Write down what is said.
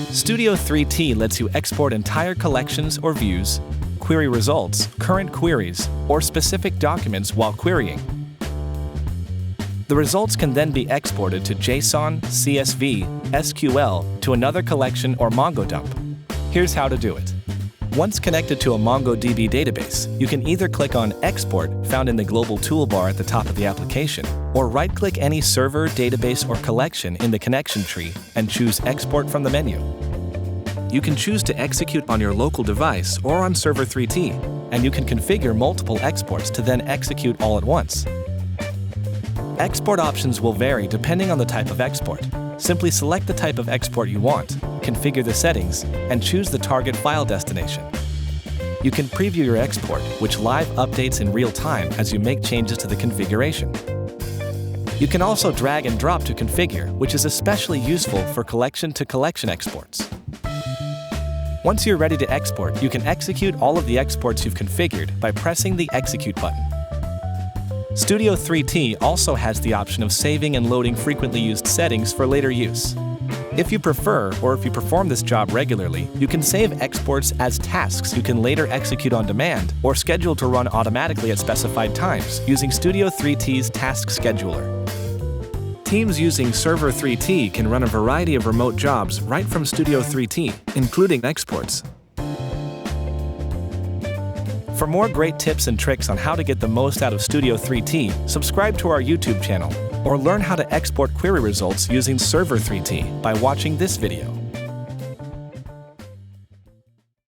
Studio 3T lets you export entire collections or views, query results, current queries, or specific documents while querying. The results can then be exported to JSON, CSV, SQL, to another collection or MongoDump. Here's how to do it. Once connected to a MongoDB database, you can either click on Export, found in the global toolbar at the top of the application, or right-click any server, database, or collection in the connection tree and choose Export from the menu. You can choose to execute on your local device or on Server 3T, and you can configure multiple exports to then execute all at once. Export options will vary depending on the type of export. Simply select the type of export you want, configure the settings, and choose the target file destination. You can preview your export, which live updates in real time as you make changes to the configuration. You can also drag and drop to configure, which is especially useful for collection-to-collection exports. Once you're ready to export, you can execute all of the exports you've configured by pressing the Execute button. Studio 3T also has the option of saving and loading frequently used settings for later use. If you prefer, or if you perform this job regularly, you can save exports as tasks you can later execute on demand or schedule to run automatically at specified times using Studio 3T's Task Scheduler. Teams using Server 3T can run a variety of remote jobs right from Studio 3T, including exports. For more great tips and tricks on how to get the most out of Studio 3T, subscribe to our YouTube channel, or learn how to export query results using Server 3T by watching this video.